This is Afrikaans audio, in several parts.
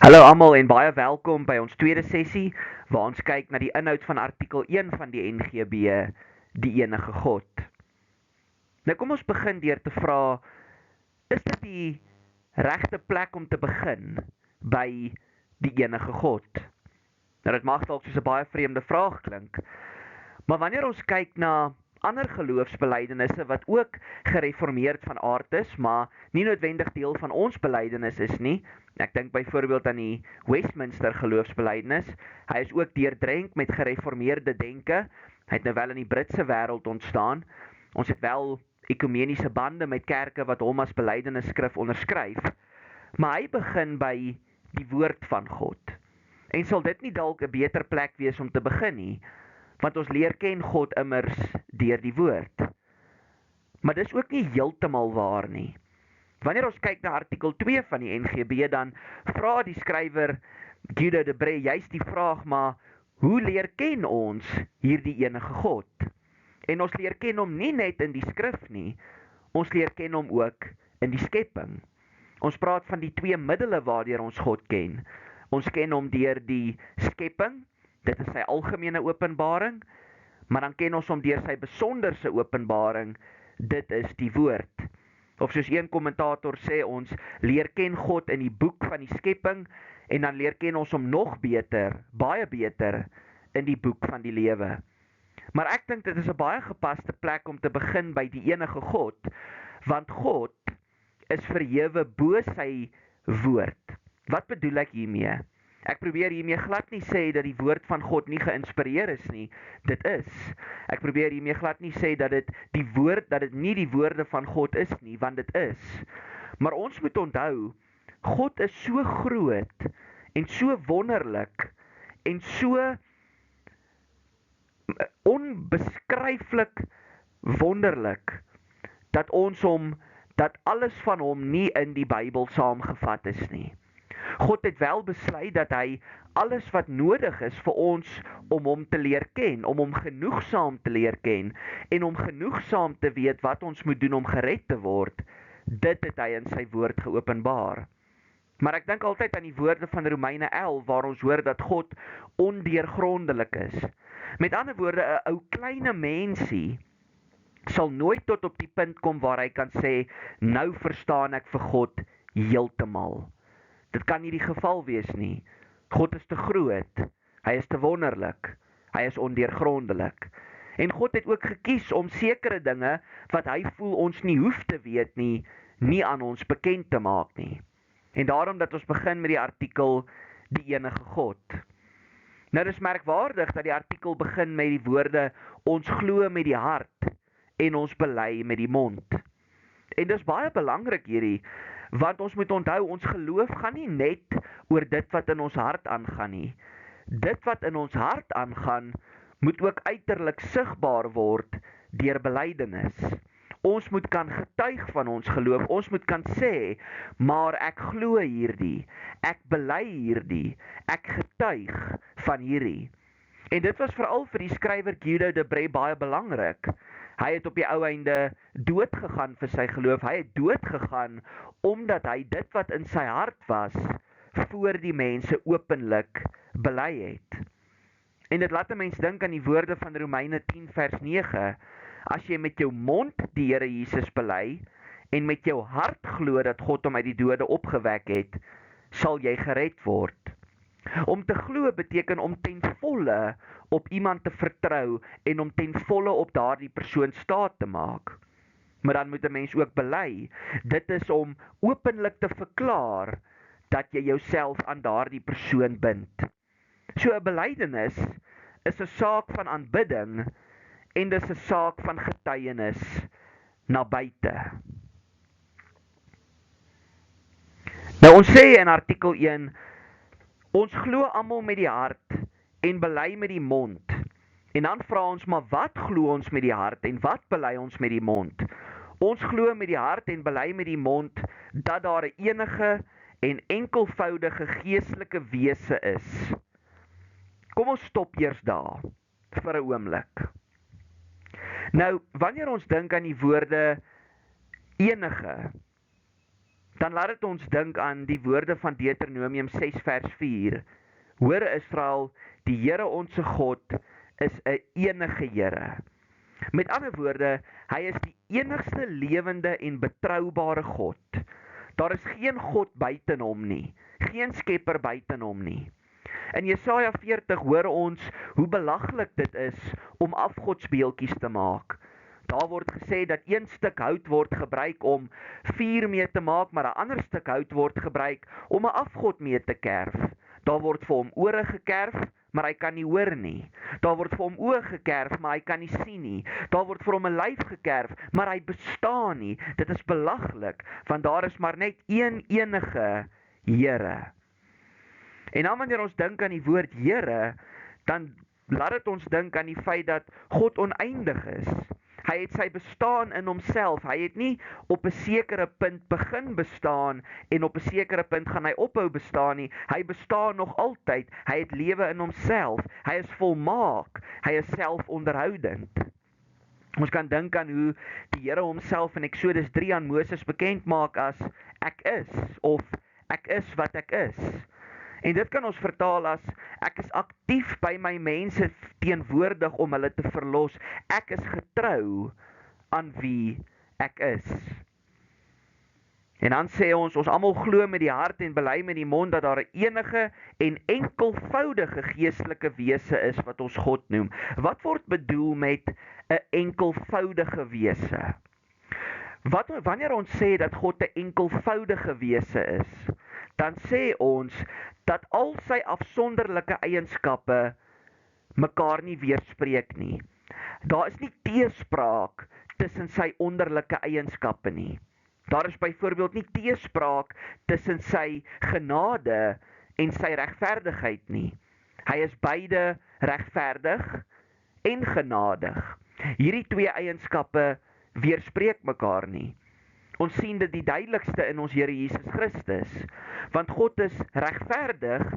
Hallo almal en baie welkom by ons tweede sessie waar ons kyk na die inhoud van artikel 1 van die NGB, die enige God. Nou kom ons begin deur te vra, is dit die regte plek om te begin by die enige God? Nou dit mag dalk soos 'n baie vreemde vraag klink, maar wanneer ons kyk na ander geloofsbelijdenisse wat ook gereformeerd van aard is, maar nie noodwendig deel van ons belydenis is nie. Ek dink byvoorbeeld aan die Westminster geloofsbelijdenis. Hy is ook deurdrenk met gereformeerde denke. Hy het nou wel in die Britse wêreld ontstaan. Ons het wel ekumeniese bande met kerke wat hom as belydenisskrif onderskryf. Maar hy begin by die woord van God. En sal dit nie dalk 'n beter plek wees om te begin nie? Want ons leer ken God immers deur die woord. Maar dis ook nie heeltemal waar nie. Wanneer ons kyk na artikel 2 van die NGB, dan vra die skrywer Guido de Brès juist die vraag, maar hoe leer ken ons hierdie enige God? En ons leer ken hom nie net in die skrif nie, ons leer ken hom ook in die skepping. Ons praat van die twee middele waardeur ons God ken. Ons ken hom deur die skepping, dit is sy algemene openbaring, maar dan ken ons hom deur sy besonderse openbaring, dit is die woord. Of soos een kommentator sê, ons leer ken God in die boek van die skepping, en dan leer ken ons hom nog beter, baie beter, in die boek van die lewe. Maar ek dink dit is 'n baie gepaste plek om te begin by die enige God, want God is verhewe bo sy woord. Wat bedoel ek hiermee? Ek probeer hiermee glad nie sê dat die woord van God nie geïnspireer is nie. Dit is. Ek probeer hiermee glad nie sê dat dit nie die woorde van God is nie, want dit is. Maar ons moet onthou, God is so groot en so wonderlik en so onbeskryflik wonderlik dat alles van hom nie in die Bybel saamgevat is nie. God het wel besluit dat hy alles wat nodig is vir ons om hom te leer ken, om hom genoegsaam te leer ken en om genoegsaam te weet wat ons moet doen om gered te word, dit het hy in sy woord geopenbaar. Maar ek dink altyd aan die woorde van Romeine 11 waar ons hoor dat God ondeurgrondelik is. Met ander woorde, 'n ou kleine mensie sal nooit tot op die punt kom waar hy kan sê, nou verstaan ek vir God heeltemal. Dit kan nie die geval wees nie. God is te groot, hy is te wonderlik, hy is ondeurgrondelik. En God het ook gekies om sekere dinge wat hy voel ons nie hoef te weet nie aan ons bekend te maak nie. En daarom dat ons begin met die artikel, die enige God. Nou dis merkwaardig dat die artikel begin met die woorde, ons glo met die hart en ons bely met die mond. En dis baie belangrik hierdie, want ons moet onthou, ons geloof gaan nie net oor dit wat in ons hart aangaan nie. Dit wat in ons hart aangaan, moet ook uiterlik sigbaar word deur belydenis. Ons moet kan getuig van ons geloof, ons moet kan sê, maar ek glo hierdie, ek bely hierdie, ek getuig van hierdie. En dit was veral vir die skrywer Guido de Brès baie belangrik. Hy het op die ou einde dood gegaan vir sy geloof. Hy het dood gegaan omdat hy dit wat in sy hart was, voor die mense openlik bely het. En dit laat 'n mens dink aan die woorde van Romeine 10 vers 9. As jy met jou mond die Here Jesus bely, en met jou hart glo dat God hom uit die dode opgewek het, sal jy gered word. Om te glo beteken om ten volle op iemand te vertrou en om ten volle op daardie persoon staat te maak. Maar dan moet 'n mens ook bely. Dit is om openlik te verklaar dat jy jouself aan daardie persoon bind. So 'n belydenis is 'n saak van aanbidding en dis 'n saak van getuienis na buite. Nou ons sê in artikel 1, ons glo almal met die hart en bely met die mond. En dan vra ons, maar wat glo ons met die hart en wat bely ons met die mond? Ons glo met die hart en bely met die mond dat daar 'n enige en enkelvoudige geestelike wese is. Kom ons stop eers daar vir 'n oomblik. Nou, wanneer ons dink aan die woorde enige, dan laat dit ons dink aan die woorde van Deuteronomium 6 vers 4. Hoor Israel, die Here onse God is 'n enige Here. Met ander woorde, hy is die enigste lewende en betroubare God. Daar is geen God buiten hom nie, geen skepper buiten hom nie. In Jesaja 40 hoor ons hoe belaglik dit is om afgodsbeeldjies te maak. Daar word gesê dat een stuk hout word gebruik om vuur mee te maak, maar 'n ander stuk hout word gebruik om 'n afgod mee te kerf. Daar word vir hom ore gekerf, maar hy kan nie hoor nie. Daar word vir hom oë gekerf, maar hy kan nie sien nie. Daar word vir hom 'n lyf gekerf, maar hy bestaan nie. Dit is belaglik, want daar is maar net een enige Here. En dan wanneer ons dink aan die woord Here, dan laat dit ons dink aan die feit dat God oneindig is. Hy het sy bestaan in homself. Hy het nie op 'n sekere punt begin bestaan en op 'n sekere punt gaan hy ophou bestaan nie. Hy bestaan nog altyd. Hy het lewe in homself. Hy is volmaak. Hy is selfonderhoudend. Ons kan dink aan hoe die Here homself in Eksodus 3 aan Moses bekend maak as ek is, of ek is wat ek is. En dit kan ons vertaal as ek is aktief by my mense teenwoordig om hulle te verlos. Ek is getrou aan wie ek is. En dan sê ons almal glo met die hart en bely met die mond dat daar 'n enige en enkelvoudige geestelike wese is wat ons God noem. Wat word bedoel met 'n enkelvoudige wese? Wanneer ons sê dat God 'n enkelvoudige wese is, dan sê ons dat al sy afsonderlike eienskappe mekaar nie weerspreek nie. Daar is nie teespraak tussen sy onderlike eienskappe nie. Daar is byvoorbeeld nie teespraak tussen sy genade en sy regverdigheid nie. Hy is beide regverdig en genadig. Hierdie twee eienskappe weerspreek mekaar nie. Ons sien dit die duidelikste in ons Here Jesus Christus, want God is regverdig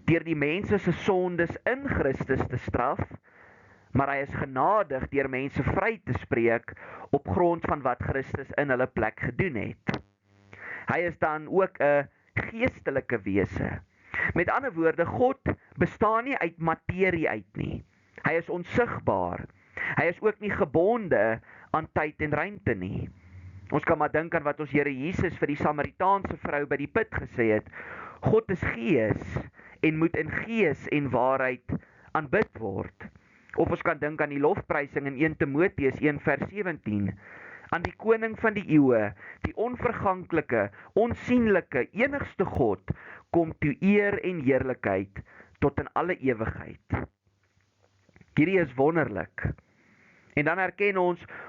deur die mense se sondes in Christus te straf, maar hy is genadig deur mense vry te spreek op grond van wat Christus in hulle plek gedoen het. Hy is dan ook 'n geestelike wese. Met ander woorde, God bestaan nie uit materie uit nie. Hy is onsigbaar. Hy is ook nie gebonde aan tyd en ruimte nie. Ons kan maar dink aan wat ons Here Jesus vir die Samaritaanse vrou by die put gesê het. God is gees en moet in gees en waarheid aanbid word. Of ons kan dink aan die lofprysing in 1 Timoteus 1 vers 17. Aan die koning van die eeue, die onverganklike, onsienlike, enigste God, kom toe eer en heerlikheid tot in alle ewigheid. Hierdie is wonderlik. En dan erken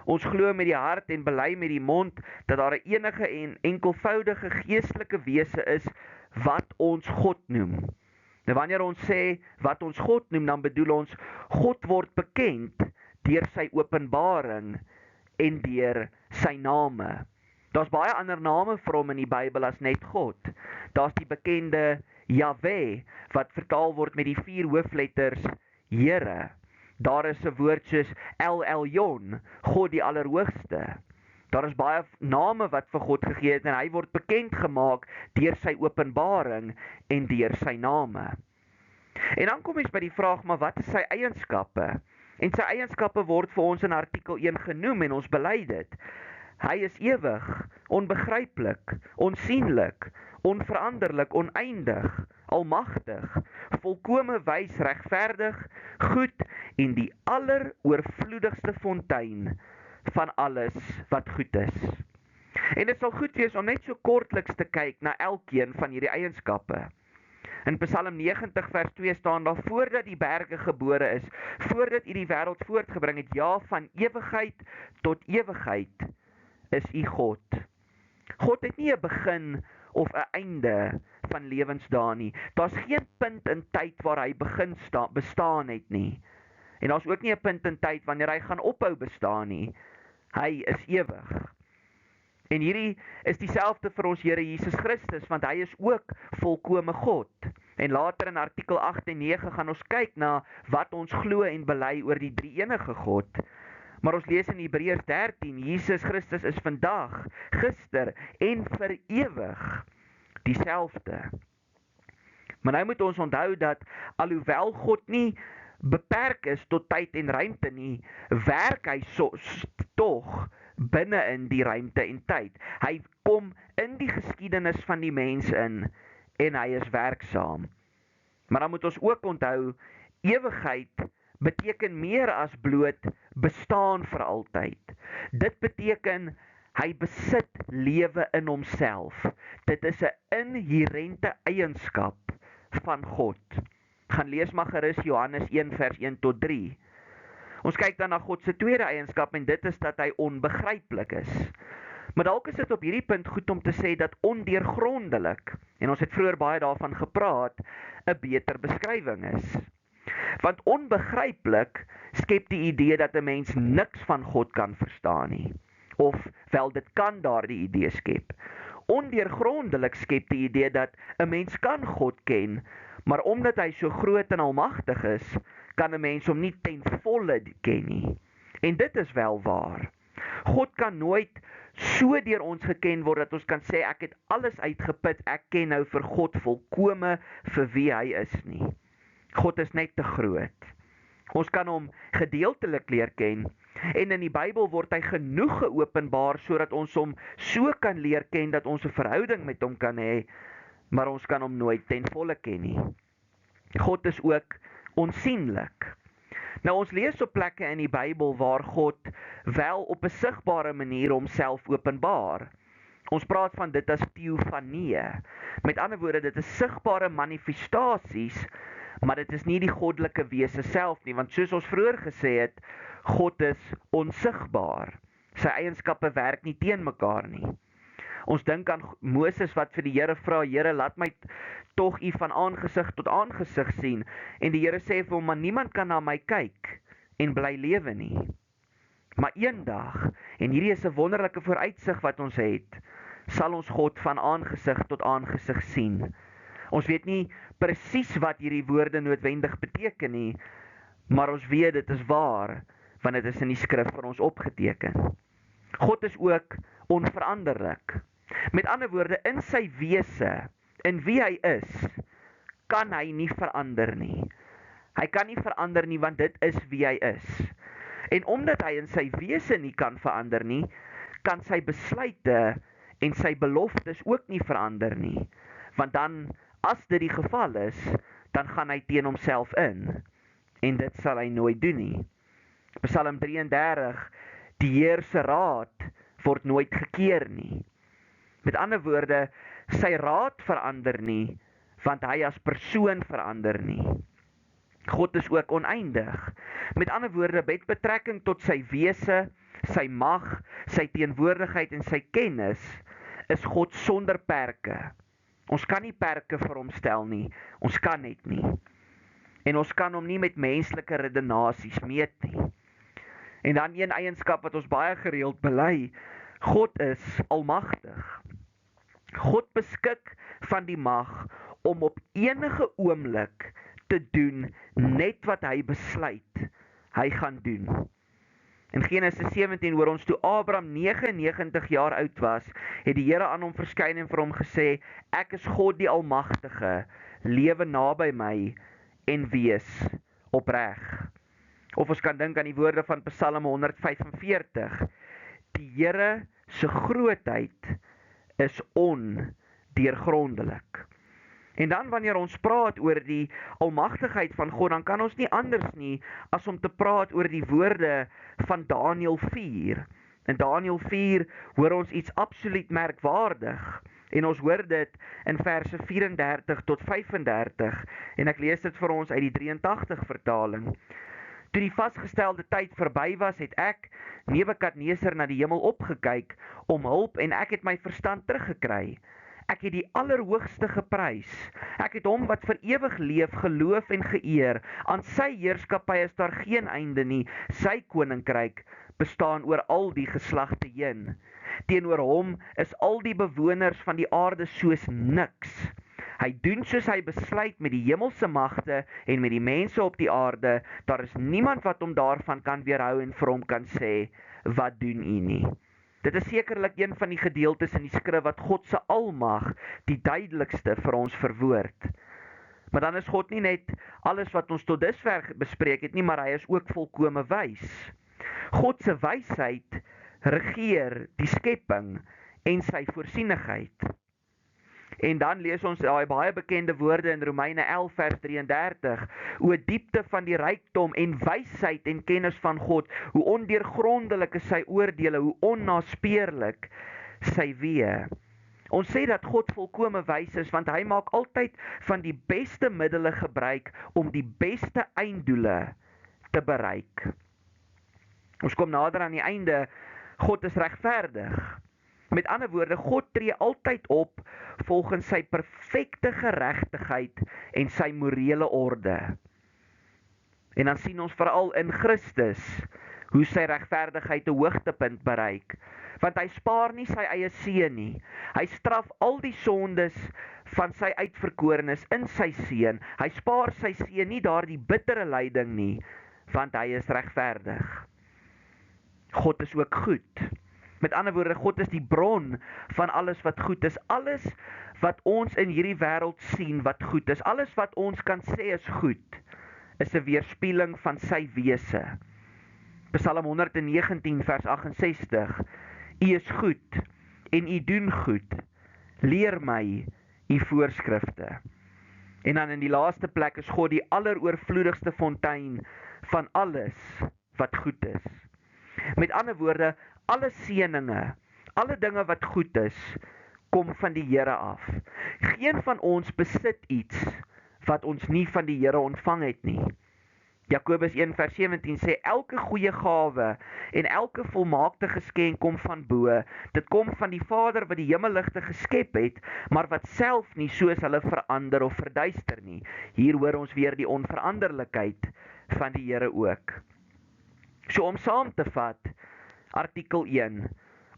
ons glo met die hart en bely met die mond dat daar 'n enige en enkelvoudige geestelike wese is wat ons God noem. Nou wanneer ons sê wat ons God noem, dan bedoel ons God word bekend deur sy openbaring en deur sy name. Daar's baie ander name vir hom in die Bybel as net God. Daar's die bekende Jahwe wat vertaal word met die 4 hoofletters Here. Daar is 'n woord soos El Elyon, God die Allerhoogste. Daar is baie name wat vir God gegee het en hy word bekend gemaak deur sy openbaring en deur sy name. En dan kom ons by die vraag, maar wat is sy eienskappe? En sy eienskappe word vir ons in artikel 1 genoem en ons bely dit. Hy is ewig, onbegryplik, onsienlik, onveranderlik, oneindig, almagtig, volkome wys, regverdig, goed en die alleroorvloedigste fontein van alles wat goed is. En dit sal goed wees om net so kortliks te kyk na elkeen van hierdie eienskappe. In Psalm 90 vers 2 staan daar, voordat die berge gebore is, voordat U die wêreld voortgebring het, ja, van ewigheid tot ewigheid is U God. God het nie 'n begin of 'n einde van lewensdae nie. Daar's geen punt in tyd waar hy bestaan het nie. En daar's ook nie 'n punt in tyd wanneer hy gaan ophou bestaan nie. Hy is ewig. En hierdie is dieselfde vir ons Here Jesus Christus, want hy is ook volkome God. En later in artikel 8 en 9 gaan ons kyk na wat ons glo en bely oor die drie-enige God. Maar ons lees in Hebreërs 13, Jesus Christus is vandag, gister en vir ewig dieselfde. Maar nou moet ons onthou dat alhoewel God nie beperk is tot tyd en ruimte nie, werk hy tog binne in die ruimte en tyd. Hy kom in die geskiedenis van die mens in en hy is werksaam. Maar dan moet ons ook onthou, ewigheid beteken meer as bloot bestaan vir altyd. Dit beteken hy besit lewe in homself. Dit is 'n inherente eienskap van God. Gaan lees maar gerus Johannes 1 vers 1 tot 3. Ons kyk dan na God se tweede eienskap en dit is dat hy onbegryplik is. Maar dalk is dit op hierdie punt goed om te sê dat ondeurgrondelik, en ons het vroeër baie daarvan gepraat, 'n beter beskrywing is. Want onbegryplik skep die idee dat 'n mens niks van God kan verstaan nie. Of wel, dit kan daardie idee skep. Ondeurgrondelik skep die idee dat 'n mens kan God ken, maar omdat hy so groot en almagtig is, kan 'n mens hom nie ten volle ken nie. En dit is wel waar. God kan nooit so deur ons geken word dat ons kan sê ek het alles uitgeput, ek ken nou vir God volkome vir wie hy is nie. God is net te groot. Ons kan hom gedeeltelik leer ken en in die Bybel word hy genoeg geopenbaar sodat ons hom so kan leer ken dat ons 'n verhouding met hom kan hê, maar ons kan hom nooit ten volle ken nie. God is ook onsienlik. Nou ons lees op plekke in die Bybel waar God wel op 'n sigbare manier homself openbaar. Ons praat van dit as teofanie. Met ander woorde, dit is sigbare manifestasies, maar dit is nie die goddelike wese self nie, want soos ons vroeër gesê het, God is onsigbaar. Sy eienskappe werk nie teen mekaar nie. Ons dink aan Moses wat vir die Here vra, Here, laat my tog u van aangesig tot aangesig sien. En die Here sê vir hom, maar niemand kan na my kyk en bly lewe nie. Maar eendag, en hierdie is 'n wonderlike vooruitsig wat ons het, sal ons God van aangesig tot aangesig sien. Ons weet nie presies wat hierdie woorde noodwendig beteken nie, maar ons weet dit is waar, want dit is in die skrif vir ons opgeteken. God is ook onveranderlik. Met ander woorde, in sy wese, in wie hy is, kan hy nie verander nie. Hy kan nie verander nie, want dit is wie hy is. En omdat hy in sy wese nie kan verander nie, kan sy besluite en sy beloftes ook nie verander nie. Want dan, as dit die geval is, dan gaan hy teen homself in. En dit sal hy nooit doen nie. Psalm 33, die Heer se raad word nooit gekeer nie. Met ander woorde, sy raad verander nie, want hy as persoon verander nie. God is ook oneindig. Met ander woorde, met betrekking tot sy wese, sy mag, sy teenwoordigheid en sy kennis, is God sonder perke. Ons kan nie perke vir hom stel nie, ons kan net nie. En ons kan hom nie met menslike redenasies meet nie. En dan een eienskap wat ons baie gereeld bely, God is almagtig. God beskik van die mag om op enige oomblik te doen net wat hy besluit hy gaan doen. In Genesis 17 hoor ons toe Abraham 99 jaar oud was, het die Here aan hom verskyn en vir hom gesê, ek is God die Almagtige, lewe naby my en wees opreg. Of ons kan dink aan die woorde van Psalm 145, die Here se grootheid is ondeurgrondelik. En dan wanneer ons praat oor die almagtigheid van God, dan kan ons nie anders nie as om te praat oor die woorde van Daniël 4. In Daniël 4 hoor ons iets absoluut merkwaardig. En ons hoor dit in verse 34 tot 35. En ek lees dit vir ons uit die 83 vertaling. Toe die vasgestelde tyd verby was, het ek, Nebukadneser, na die hemel opgekyk om hulp en ek het my verstand teruggekry. Ek het die Allerhoogste geprys. Ek het hom wat vir ewig leef geloof en geëer. Aan sy heerskappy is daar geen einde nie. Sy koninkryk bestaan oor al die geslagte heen. Teenoor hom is al die bewoners van die aarde soos niks. Hy doen soos hy besluit met die hemelse magte en met die mense op die aarde. Daar is niemand wat hom daarvan kan weerhou en vir hom kan sê, wat doen u nie? Dit is sekerlik een van die gedeeltes in die skrif wat God se almag die duidelikste vir ons verwoord. Maar dan is God nie net alles wat ons tot dusver bespreek het nie, maar hy is ook volkome wys. God se wysheid regeer die skepping en sy voorsienigheid. En dan lees ons daai baie bekende woorde in Romeine 11 vers 33, o diepte van die rykdom en wysheid en kennis van God, hoe ondeurgrondelik is sy oordeele, hoe onnaspeurlik sy weë. Ons sê dat God volkome wys is, want hy maak altyd van die beste middele gebruik om die beste einddoele te bereik. Ons kom nader aan die einde, God is regverdig. Met ander woorde, God tree altyd op volgens sy perfekte geregtigheid en sy morele orde. En dan sien ons veral in Christus hoe sy regverdigheid 'n hoogtepunt bereik. Want hy spaar nie sy eie seun nie. Hy straf al die sondes van sy uitverkorenes in sy seun. Hy spaar sy seun nie daardie bittere lyding nie, want hy is regverdig. God is ook goed. Met ander woorde, God is die bron van alles wat goed is. Alles wat ons in hierdie wêreld sien wat goed is, alles wat ons kan sê is goed, is 'n weerspieëling van sy wese. Psalm 119 vers 68. U is goed en u doen goed. Leer my u voorskrifte. En dan in die laaste plek is God die alleroorvloedigste fontein van alles wat goed is. Met ander woorde, alle seëninge, alle dinge wat goed is, kom van die Here af. Geen van ons besit iets wat ons nie van die Here ontvang het nie. Jakobus 1 vers 17 sê, elke goeie gawe en elke volmaakte geskenk kom van bo. Dit kom van die Vader wat die hemelligte geskep het, maar wat self nie soos hulle verander of verduister nie. Hier hoor ons weer die onveranderlikheid van die Here ook. So om saam te vat, artikel 1.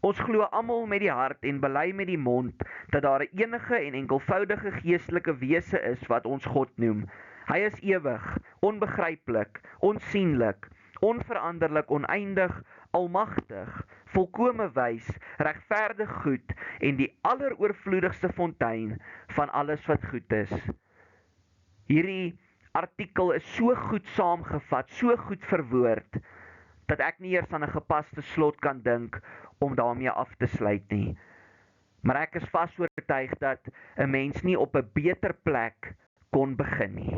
Ons glo almal met die hart en bely met die mond dat daar 'n enige en enkelvoudige geestelike wese is wat ons God noem. Hy is ewig, onbegryplik, onsienlik, onveranderlik, oneindig, almagtig, volkome wys, regverdig goed en die alleroorvloedigste fontein van alles wat goed is. Hierdie artikel is so goed saamgevat, so goed verwoord, dat ek nie eers aan 'n gepaste slot kan dink om daarmee af te sluit nie. Maar ek is vas oortuig dat 'n mens nie op 'n beter plek kon begin nie.